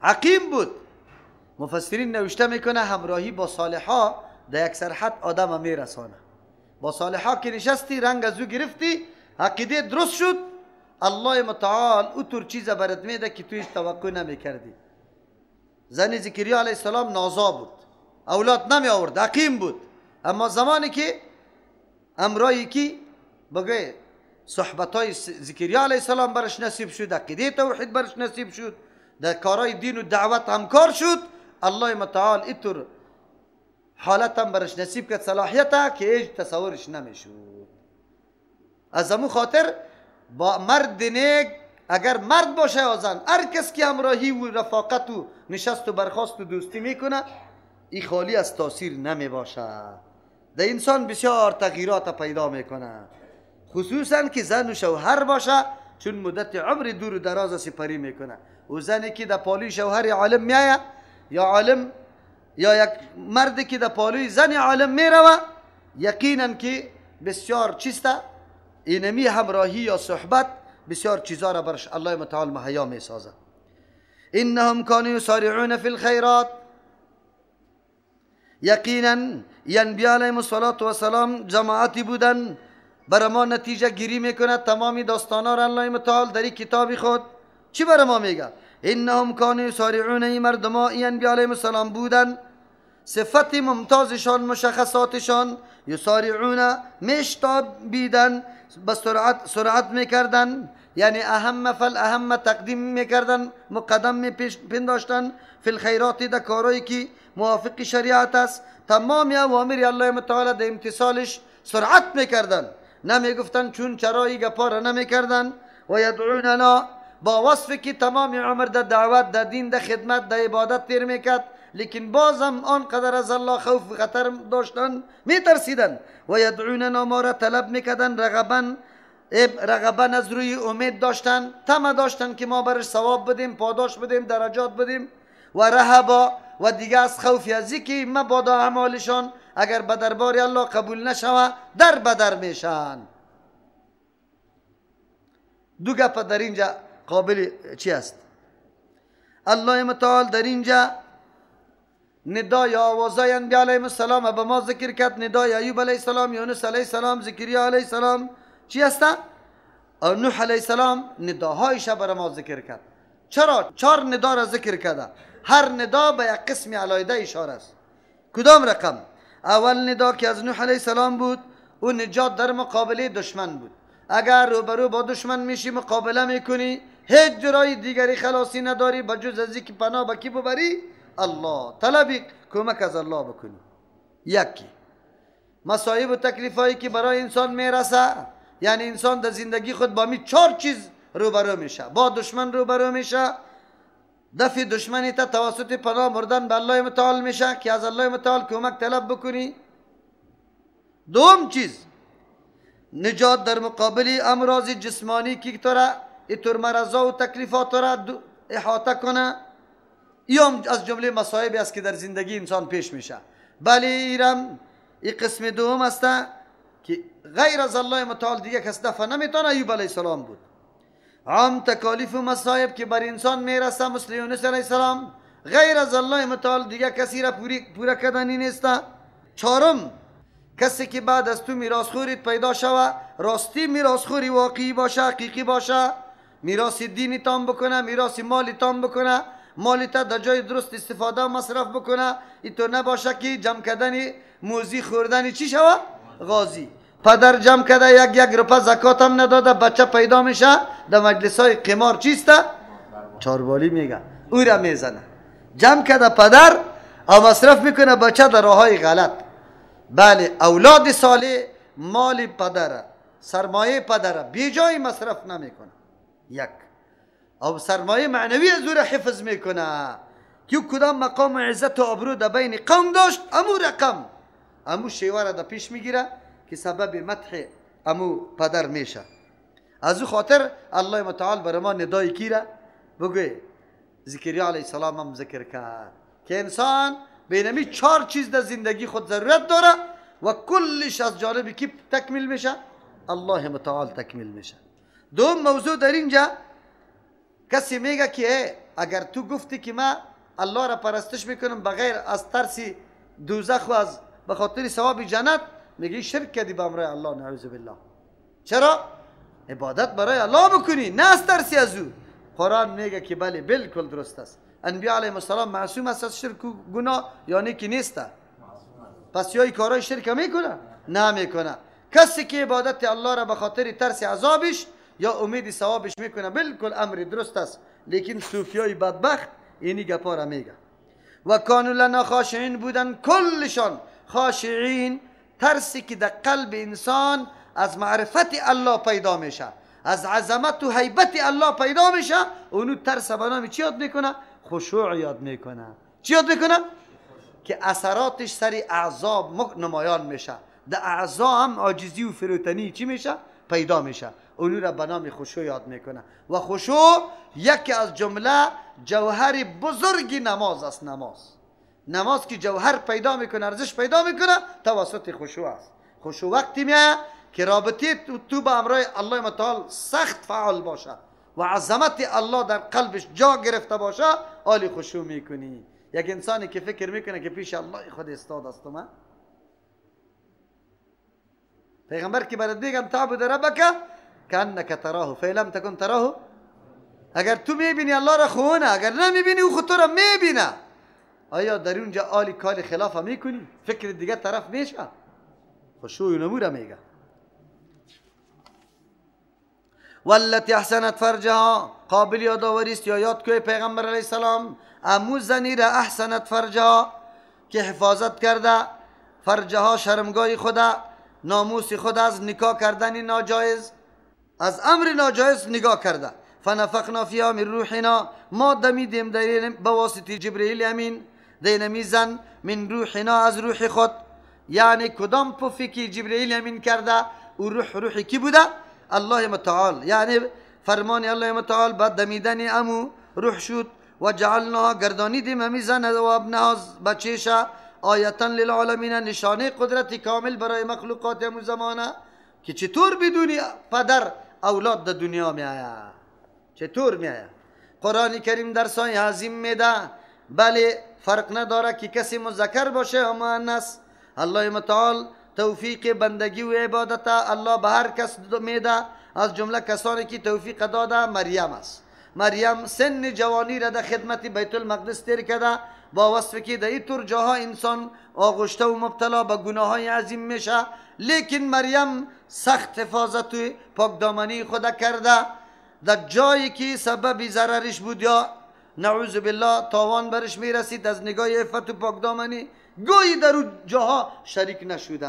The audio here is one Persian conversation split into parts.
عقیم بود. مفسرین نوشته میکنه همراهی با صالحا در یک سرحد آدم میرسانه. با صالحا که نشستی، رنگ از او گرفتی، عقیده درست شد، الله متعال او طور چیز برات میده که تویش توقع نمیکردی. زن زکریا علیه السلام نازا بود، اولاد نمی آورد، عقیم بود، اما زمانی که امرایی که بگه صحبت های زکریا علیه السلام برش نصیب شد، عقیده توحید برش نصیب شد، در کارهای دین و دعوت همکار شد، الله متعال اینطور حالت هم برش نصیب کرد، صلاحیت که هیچ تصورش نمیشد. از امو خاطر با مرد نیک، اگر مرد باشه یا زن، هر کس که همراهی و رفاقت و نشست و برخاست و دوستی میکنه، این خالی از تاثیر نمی باشه. در انسان بسیار تغییرات پیدا میکنه، خصوصا که زن و شوهر باشه، چون مدت عمر دور و دراز سپری میکنه. و زنی که در پالوی شوهر عالم میایه، یا یک مردی که در پالوی زن عالم میروه، یقینا که بسیار چیسته اینمی همراهی یا صحبت بسیار چیزا را برش الله متعال مهیا می سازه. انهم كانوا يسارعون في الخيرات، یقینا انبیاء علیهم السلام جماعتی بودن بر ما نتیجه گیری میکنه تمامی داستانا را الله متعال در کتاب خود چی بر ما میگه؟ انهم كانوا يسارعون، این مردما این انبیاء علیهم السلام بودن، صفت ممتازشان مشخصاتشان یسارعون میشتابیدن، به سرعت میکردن، یعنی اهم فالاهم تقدیم میکردن، مقدم میپنداشتن فی الخیرات، در کارایی که موافق شریعت است، تمام اوامر الله متعال در امتثالش سرعت میکردن، نمیگفتن چون چرایی گپا نمیکردن. و یدعوننا، با وصف که تمام عمر در دعوت، در دین، در خدمت، در عبادت تیر میکرد، لیکن بازم آنقدر از الله خوف و خطر داشتن، میترسیدن. و یدعوننا، ما را طلب میکردن، رغبن از روی امید داشتن، طمع داشتن که ما برش ثواب بدیم، پاداش بدیم، درجات بدیم. و رهبا، و دیگه از خوف ازی که مبادا اعمالشان اگر به دربار الله قبول نشوه در بدر میشن. دو گپ در اینجا قابل چی است؟ الله متعال در اینجا ندای آوازای انبیاء علیهم السلام به ما ذکر کرد، ندای ایوب علیه السلام، یونس علیه السلام، زکریا علیه السلام، چی است؟ نوح علیه السلام نداهایش بر ما ذکر کرد. چرا 4 ندا را ذکر کرده؟ هر ندا به یک قسم علیحده اشاره است. کدام رقم؟ اول ندا که از نوح علیه السلام بود، او نجات در مقابله دشمن بود. اگر روبرو با دشمن میشی، مقابله میکنی، هیچ جرای دیگری خلاصی نداری بجز از اینکه پناه به کی ببری؟ الله. طلب کمک از الله بکنی. یکی مصائب و تکلیفایی که برای انسان میرسه، یعنی انسان در زندگی خود با می 4 چیز روبرو میشه. با دشمن روبرو میشه، دفع دشمنی تا توسط پناه بردن به الله متعال میشه که از الله متعال کمک طلب بکنی. دوم چیز نجات در مقابل امراض جسمانی که تو را اینطور مرضا و تکلیفات را احاطه کنه، این از جمله مصائب است که در زندگی انسان پیش میشه. بله ایرم این قسم دوم است که غیر از الله متعال دیگه کس دفع نمیتونه. ایوب علیه السلام بود. عام تکالیف و مصائب که بر انسان میرسه مثل یونس علیه السلام، غیر از الله متعال دیگه کسی را پورا کردنی نیست. چهارم کسی که بعد از تو میراثخوریت پیدا شوه، راستی میراثخوری واقعی باشه، حقیقی باشه، میراث دینی تام بکنه، میراث مالی تام بکنه، مالی تا در جای درست استفاده و مصرف بکنه، اینطور نباشه که جمع کردن موزی خوردن چی شوه؟ غازی. پدر جمع کرده یک روپه زکات هم نداده، بچه پیدا میشه در مجلس های قمار چیسته؟ چاربالی میگه، او را میزنه. جمع کرده پدر و مصرف میکنه بچه در راه های غلط. بله اولاد صالح مال پدر، سرمایه پدر بی جای مصرف نمیکنه. یک او سرمایه معنوی از او را حفظ میکنه که کدام مقام عزت و آبرو در بین قوم داشت، امو رقم امو شیوه را در پیش میگیره که سبب مدح امو پدر میشه. از او خاطر الله متعال بر ما ندای کی را بگوی؟ زکریا علیه السلام هم ذکر کرد که انسان بینمی 4 چیز در زندگی خود ضرورت داره و کلش از جانب کی تکمیل میشه؟ الله متعال تکمیل میشه. دوم موضوع در اینجا کسی میگه که اگر تو گفتی که من الله را پرستش میکنم بغیر از ترس دوزخ و از به خاطر ثواب جنت، میگی شرک کردی به امر الله، نعوذ بالله. چرا؟ عبادت برای الله بکنی، نه از ترسی از او. قرآن میگه که بله بالکل درست است. انبیاء علیهم السلام معصوم است از شرک و گناه، یعنی که نیست. پس یا کارای شرک میکنه؟ نه میکنه. کسی که عبادت الله را به خاطر ترس عذابش یا امید ثوابش میکنه، بالکل امر درست است. لیکن صوفیای بدبخت اینی گپا را میگه. و کانوا لنا خاشعین بودن، کلشان خاشعین. ترسی که در قلب انسان از معرفت الله پیدا میشه، از عظمت و هیبت الله پیدا میشه، اونو ترس به نام چی یاد میکنه؟ خشوع یاد میکنه. چی یاد میکنه؟ که اثراتش سری اعضا نمایان میشه، در اعضا هم عاجزی و فروتنی چی میشه؟ پیدا میشه. اونو را به نام خشوع یاد میکنه. و خشوع یکی از جمله جوهر بزرگ نماز است. نماز که جوهر پیدا میکنه، ارزش پیدا میکنه، توسط خشوع است. خشوع وقتی میاد که رابطه تو با امر الله متعال سخت فعال باشه و عظمت الله در قلبش جا گرفته باشه، حال خشوع میکنی. یک انسانی که فکر میکنه که پیش الله خود استاد است، من پیغمبر که برات میگم تعبد ربک کانک تراه فإن لم تکن تراه، اگر تو میبینی الله را خونه، اگر نمیبینی او خود تو را میبینه. آیا در اونجا آلی کال خلاف میکنی؟ فکر دیگه طرف میشه. خشوع نموره میگه. والتی احسنت فرجها، قابل یادآوری است یا یاد کوی پیغمبر علیه السلام امو زنی را احسنت فرجها که حفاظت کرده فرجها، شرمگاه خدا، ناموس خود از نکاح کردن ناجایز، از امر ناجایز نگاه کرده. فنفخنا فیها من روحنا، ما دمیدیم در به واسطه جبرئیل امین دینمی زن من روحنا، از روح خود. یعنی کدام پوفی که جبرئیل امین کرده او روحی کی بوده؟ الله متعال. یعنی فرمان الله متعال بعد دمیدن امو روح شد. و جعلناها، گردانیدیم امی زن و ابنها بچه‌شا، آیتا للعالمین، نشانه قدرت کامل برای مخلوقات امو زمانه که چطور بدون پدر اولاد در دنیا می آید، چطور می آید. قرآن کریم درسای عظیم میده. بله فرق نداره که کسی مذکر باشه یا مؤنث. الله متعال توفیق بندگی و عبادت الله به هر کس میده. از جمله کسانی که توفیق داده مریم است. مریم سن جوانی را در خدمت بیت المقدس تیر کرده، با وصف که در اینطور جاها انسان آغشته و مبتلا به گناه های عظیم میشه، لیکن مریم سخت حفاظت و پاکدامنی خود کرده. در جایی که سبب ضررش بود یا نعوذ بالله تاوان برش میرسید از نگاه عفت و پاکدامنی، گویی در اون جاها شریک نشده.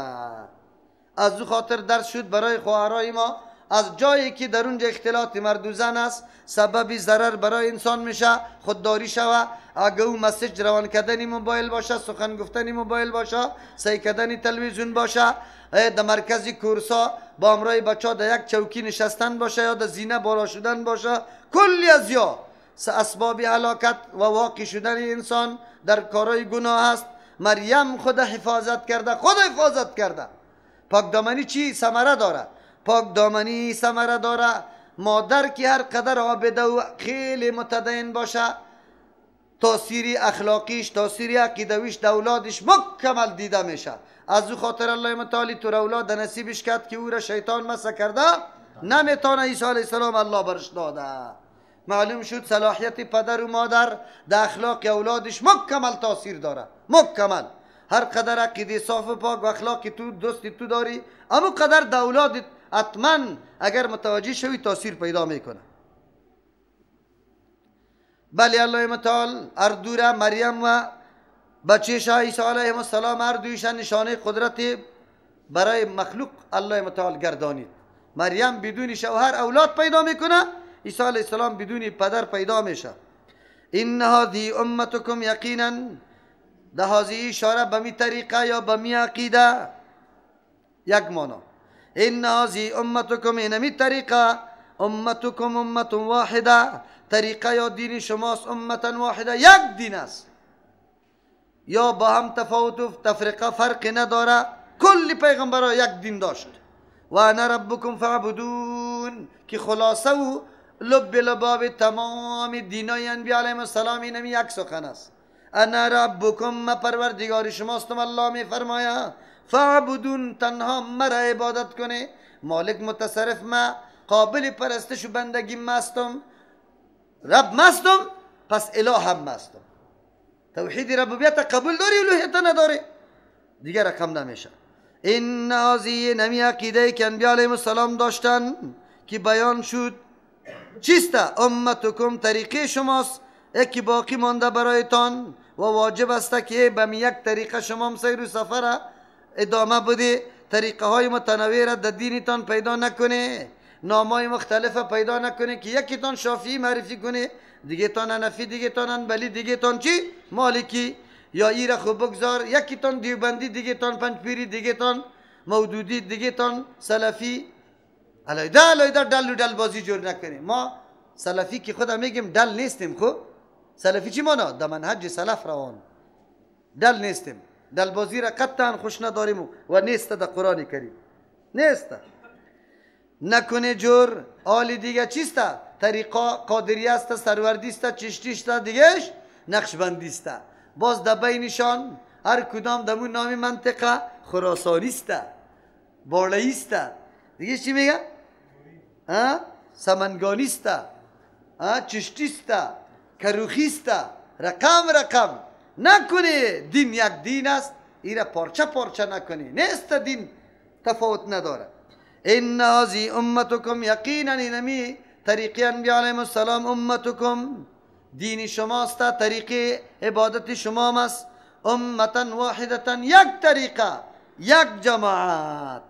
از او خاطر درس شد برای خواهرای ما، از جایی که در اونجا اختلاط مرد و زن است، سبب ضرر برای انسان میشه، خودداری شوه. اگه او مسیج روان کردن موبایل باشه، سخن گفتن موبایل باشه، سعی کردن تلویزیون باشه، در مرکز کورسا با امرای بچه ها در یک چوکی نشستن باشه یا در زینه بالا شدن باشه، کلی از یا اسباب هلاکت و واقع شدن انسان در کارهای گناه است. مریم خود حفاظت کرده، خود حفاظت کرده. پاکدامنی چی ثمره داره؟ پاکدامنی ثمره داره. مادر که هر قدر عابده و خیلی متدین باشه، تاثیر اخلاقیش، تاثیر عقیدویش در اولادش مکمل دیده میشه. از او خاطر الله متعالی تو اولاد نصیبش کرد که او را شیطان مسح کرده، نمیتونه عیسی علیه السلام الله برش داده. معلوم شد صلاحیت پدر و مادر در اخلاق اولادش مکمل تاثیر داره، مکمل. هر قدر عقیده صاف و پاک و اخلاقی تو دوستی تو داری، اما قدر در اولادت حتما اگر متوجه شوی تاثیر پیدا میکنه. بله الله متعال اردوره مریم و بچه‌ش عیسی علیه السلام اردویشان نشانه قدرت برای مخلوق الله متعال گردانید. مریم بدون شوهر اولاد پیدا میکنه، عیسی علیه السلام بدون پدر پیدا میشه. این هذه امتکم، یقینا ده هذه اشاره به می طریقه یا به می عقیده یک معنا. این هذه امتکم، این می طریقه، امتکم امت واحده، طریقه یا دین شماست امتا واحده، یک دین است، یا با هم تفاوت و تفرقه فرق نداره. کل پیغمبرها یک دین داشت. و انا ربکم فاعبدون، که خلاصه و لب لباب تمام دینای انبیاء علیهم السلام اینمی یک سخن است. انا ربکم، ما پروردگار شماستم. الله می فرماید فعبدون، تنها مرا عبادت کنه. مالک متصرف، ما قابل پرستش و بندگی مستم. رب مستم پس اله هم مستم. توحید ربوبیت قبول داری، الوهیت نداری، دیگر رقم نمیشه. این هذه نمی عقیده که انبیاء علیهم السلام داشتن که بیان شد. چیست؟ امتکم، طریقه شماست یکی باقی مانده برایتان و واجب است که به یک طریقه شما سیر و سفر ادامه بده. طریقه های متنوع را در دینتان پیدا نکنه، نامای مختلف پیدا نکنه که یکی تان شافعی معرفی کنه، دیگه تان حنفی، دیگه تان حنبلی، دیگه تان چی مالکی. یا ایره خوب بگذار، یکی تان دیوبندی، دیگه تان پنجپیری، دیگه تان مودودی، دیگه تان سلفی. علیده دل و دل بازی جور نکنیم. ما سلفی که خودم میگیم دل نیستیم. خب سلفی چی مانا؟ در منهج سلف روان دل نیستیم. دل بازی را قطعا خوش نداریم و نیست در قرآن کریم، نیست. نکنه جور. آل دیگه چیست؟ طریقا قادری است، سروردی است، چشتی است، دیگهش نقشبندی است. باز در بینشان هر کدام دمون نام منطقه خراسانی است، بالایی است، دیگه چی میگه؟ سمنگانی است، چشتی است، کروخی است. رقم نکنه. دین یک دین است، ایره پارچه پارچه نکنه. نیست دین تفاوت نداره. این هذه امتکم، یقینا اینمی طریقه انبیاء علیهم السلام امتکم، دین شماست، طریقه عبادت شما است. امتا واحدتا، یک طریقه، یک جماعت.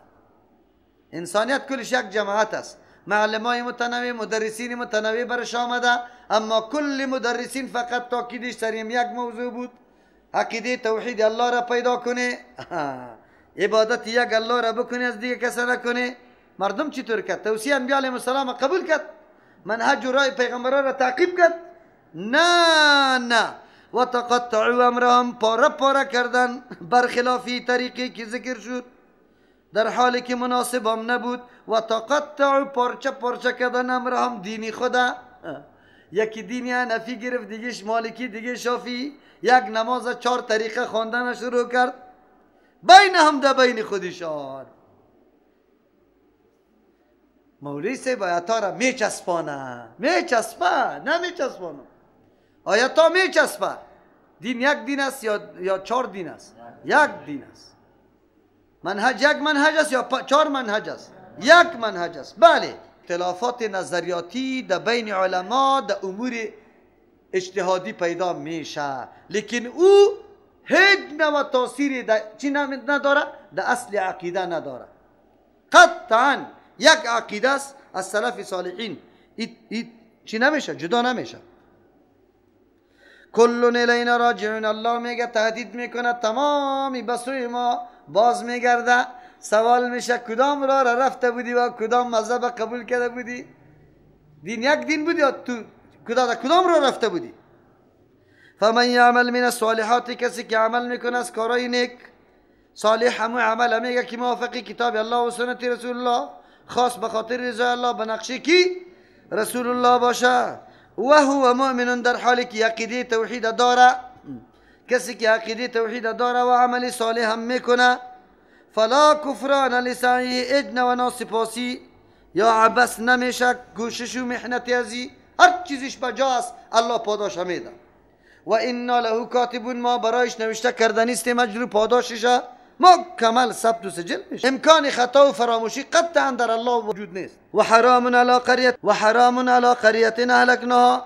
انسانیت کلش یک جماعت است. معلمای متنوع، مدرسین متنوع برش آمده، اما کل مدرسین فقط تاکیدش سریم یک موضوع بود: عقیده توحید الله را پیدا کنه، عبادت یک الله را بکنه، از دیگه کس نکنه. مردم چطور کرد؟ توصیه انبیاء علیهم السلام قبول کرد؟ منهج و راه پیغمبران را تعقیب کرد؟ نه. و تقطعوا امرهم، پاره پاره کردن برخلافی طریقی که ذکر شد، در حالی که مناسب هم نبود. و تقطعوا، پارچه پارچه کردن امرهم، دینی خدا. یکی دینی حنفی گرفت، دیگه مالکی، دیگه شافی. یک نماز 4 طریقه خواندن شروع کرد، بین هم در بین خودشان. مولوی صاحب آیتا را میچسبانه، نمیچسبانه. آیتا میچسبه. دین یک دین است یا 4 دین است؟ یک دین است. منهج یک منهج است یا 4 منهج است؟ یک منهج است. بله، اختلافات نظریاتی در بین علما در امور اجتهادی پیدا میشه، لیکن او هیچ نوع تاثیری چی نداره؟ در اصل عقیده نداره. قطعا یک عقیده است از سلف صالحین، چی نمیشه؟ جدا نمیشه. کلون الینا راجعون، الله میگه تهدید میکنه تمامی به سوی ما باز میگرده. سوال میشه کدام راه را رفته بودی و کدام مذهب قبول کرده بودی؟ دین یک دین بودی یا تو کدام راه رفته بودی؟ فمن یعمل من الصالحات، کسی که عمل میکنه از کارهای نیک صالح، همون عمل میگه که موافقی کتاب الله و سنت رسول الله، خاص به خاطر رضای الله، به نقشه کی رسول الله باشه. و هو مؤمن، در حالی که عقیده توحید داره. کسی که عقیده توحید داره و عمل صالح هم میکنه، فلا کفران لسعیه، اجن و ناسپاسی یا عبس نمیشه، کوشش و محنت ازی هر چیزش بجاست، الله پاداش میده. و انا له کاتبون، ما برایش نوشته کرده نیستیم مجرور پاداششه مکمل ثبت و سجل میشه. امکان خطا و فراموشی قطعا در الله وجود نیست. و حرام علی قریه اهلکناها،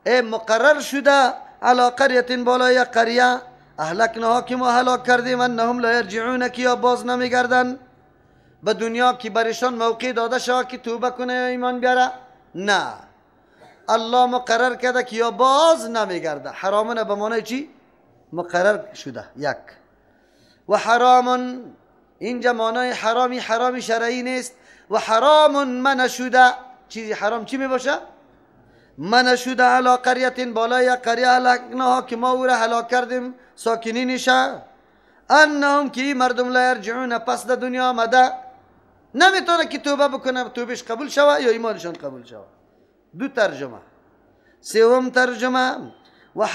مقرر شده علی قریه، بالای قریه، اهلکناها که ما هلاک کردیم، انهم لا یرجعون، که یا باز نمیگردن به دنیا، که برشان موقع داده شود که توبه کنه یا ایمان بیاره. نه، الله مقرر کرده که یا باز نمیگرده. حرامونه به معنی چی؟ مقرر شده. یک. و حرام، اینجا معنای حرامی شرعی نیست. و حرام من شده، چیزی حرام چی می باشه؟ من شده علی قریه، بالای قریه، هلکناها که ما او را هلاک کردیم، ساکنینشه. انهم که مردم لا یرجعون، پس در دنیا آمده نمیتونه که توبه بکنه، توبش قبول شوه یا ایمانشان قبول شوه. دو ترجمه. سوم ترجمه و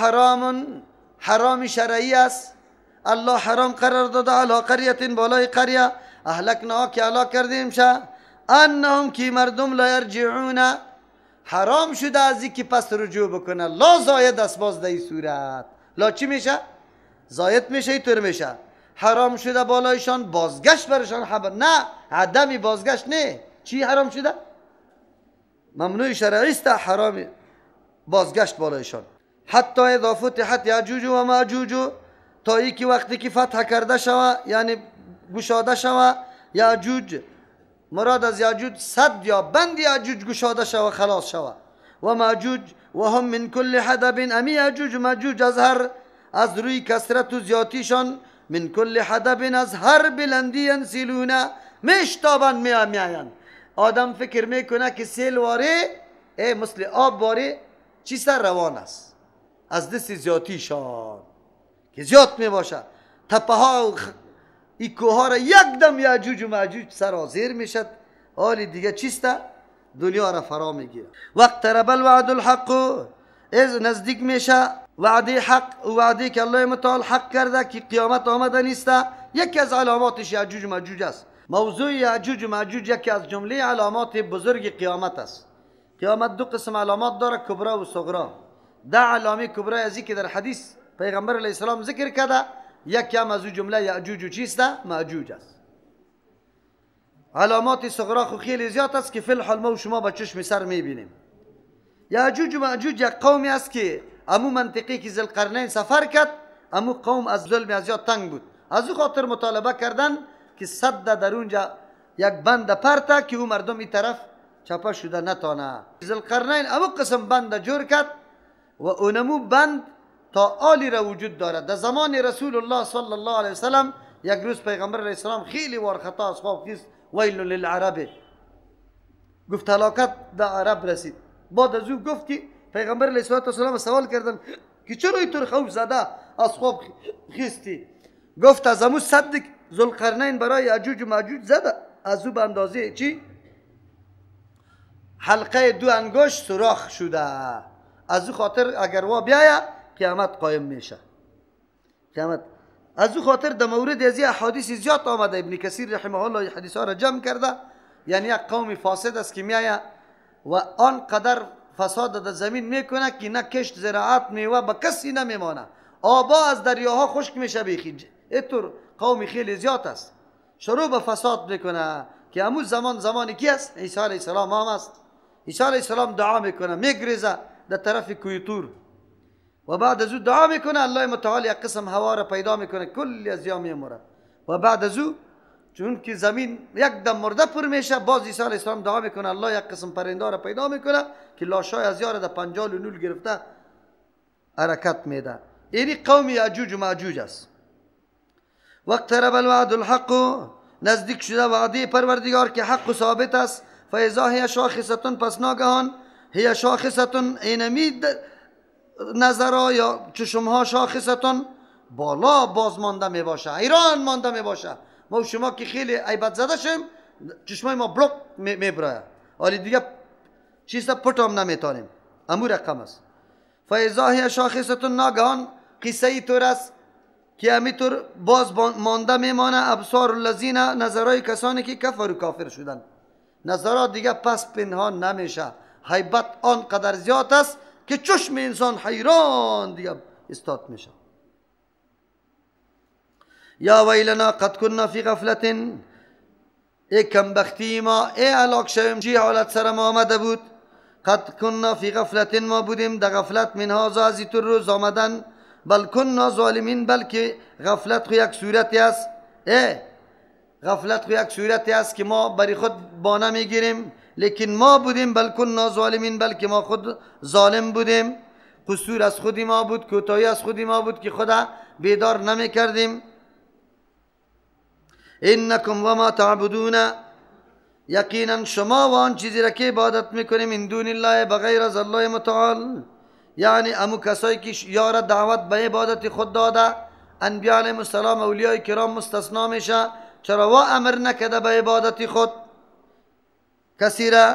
حرام شرعی است. الله حرام قرار داده علی قریه، بالای قریه، اهلکناها که هلاک کردیم شه، انهم کی مردم لا یرجعون، حرام شده از این که پس رجوع بکنه. لا زاید است باز در این صورت. لا چی میشه؟ زاید میشه، اینطور میشه حرام شده بالایشان بازگشت برشان حبر. نه، عدم بازگشت نه. چی حرام شده؟ ممنوع شرعی است حرام بازگشت بالایشان. حتی اذا فتحت یاجوج و ماجوج، تا ای که وقتی که فتح کرده شوه، یعنی گشاده شوه یاجوج، مراد از یاجوج صد یا بند یاجوج گشاده شوه، خلاص شوه، و ماجوج و هم من کل حدب، امی یاجوج و ماجوج از روی کثرت و زیادیشان، من کل حدب از هر بلندی ینسلون، میشتابند میآیند. آدم فکر میکنه که سیل واره مثل آب واره چی سر روان است، از دست زیادیشان که زیاد میباشه، تپه ها و این کوه ها را یک دم یاجوج و ماجوج سرازیر میشد. حالی دیگه چیسته؟ دنیا را فرا میگیره. واقترب الوعد الحق، از نزدیک میشه وعده حق، و وعده که الله متعال حق کرده که قیامت آمده نیسته. یکی از علاماتش یاجوج و ماجوج است. موضوع یاجوج و ماجوج یکی از جمله علامات بزرگ قیامت است. قیامت دو قسم علامات داره، کبرا و صغرا. ده علامه کبرا ازی که در حدیث پیغمبر علیه السلام ذکر کرده، یکی هم از جمله یاجوج و چیسته؟ ماجوج است. علامات صغرا خو خیلی زیاد است که فی الحال ما و شما با چشم سر میبینیم. یاجوج و ماجوج یک قومی است که امو منطقی که ذوالقرنین سفر کرد، امو قوم از ظلم از زیاد تنگ بود. از او خاطر مطالبه کردن که صد در اونجا یک بند پرته که او مردم این طرف چپه شده نتانه. ذوالقرنین امو قسم بند جور کرد و اونمو بند تا آلی را وجود دارد. در زمان رسول الله صلی الله علیه وسلم یک روز پیغمبر علیه السلام خیلی وارخطا از خواب خیست، ویل للعرب، گفت هلاکت در عرب رسید. بعد از او گفت که پیغمبر علیه السلام سوال کردن که چرا اینطور خوف زده از خواب خیستی؟ گفت از امو صد ذوالقرنین برای یاجوج و ماجوج زده، از او به اندازه چی؟ حلقه دو انگشت سوراخ شده. از او خاطر اگر وا بیاید قیامت قایم میشه. قیامت از او خاطر در مورد از این احادیث زیاد آمده. ابن کثیر رحمه الله این حدیث ها را جمع کرده. یعنی یک قوم فاسد است که میآید و آنقدر فساد در زمین میکنه که نه کشت زراعت میوه به کسی نمیمانه، آبا از دریاها خشک میشه بیخی. اینطور قوم خیلی زیاد است. شروع به فساد میکنه که امو زمانی کی است؟ عیسی علیه السلام هم است. عیسی علیه السلام دعا میکنه، میگریزه در طرف کوی طور و بعد از او دعا میکنه الله متعال یک قسم هوا را پیدا میکنه، کلی از یا میموره و بعد از او چون که زمین یک دم مرده پر میشه، باز عیسی علیه السلام دعا میکنه الله یک قسم پرنده را پیدا میکنه که لاشای از یار در پنجال و نول گرفته حرکت میده. اینی قوم یاجوج و ماجوج است. واقترب الوعد الحق، نزدیک شده وعده پروردگار که حق و ثابت است. فاذا هی شاخصتون، پس ناگهان هی شاخصتون، اینمی نظرها یا چشمها شاخصتون بالا باز مانده می باشه، حیران مانده می باشه. ما و شما که خیلی عیبت زده شیم چشمای ما بلوک می برای، حالی دیگه چیزا پت هم نمیتانیم. امور رقم است. فاذا هی شاخصتون، ناگهان قصه ای طور است که همینطور باز مانده میمانه. ابصار الذین، نظرهای کسانی که کفر و کافر شدن. نظرات دیگه پس پنهان نمیشه، هیبت آنقدر زیاد است که چشم انسان حیران دیگه استاد میشه. یا ویلنا قد کننا فی غفلت، ای کمبختی ما، ای هلاک شویم چی حالت سر ما آمده بود. قد کننا فی غفلت، ما بودیم در غفلت، من هذا از اینطور روز آمدن. بل کننا ظالمین، بلکه غفلت خو یک صورتی است. غفلت خو یک صورتی است که ما بری خود بانه میگیریم، لیکن ما بودیم بل کننا ظالمین، بلکه ما خود ظالم بودیم. قصور از خودی ما بود، کوتاهی از خودی ما بود که خدا بیدار نمی کردیم. انکم و ما تعبدون، یقینا شما و آن چیزی را که عبادت میکنیم من دون الله، بغیر از الله متعال، یعنی امو کسایی که یار دعوت به عبادت خود داده، انبیاء علیهم السلام، اولیاء کرام مستثنا میشه. چرا وا امر نکده به عبادت خود کسی را؟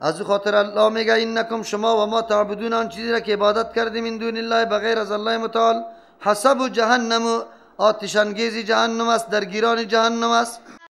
از او خاطر الله میگه اینکم شما و ما تعبدون آن چیزی را که عبادت کردیم من دون الله بغیر از الله متعال حسب جهنم آتش انگیزی جهنم است درگیران جهنم است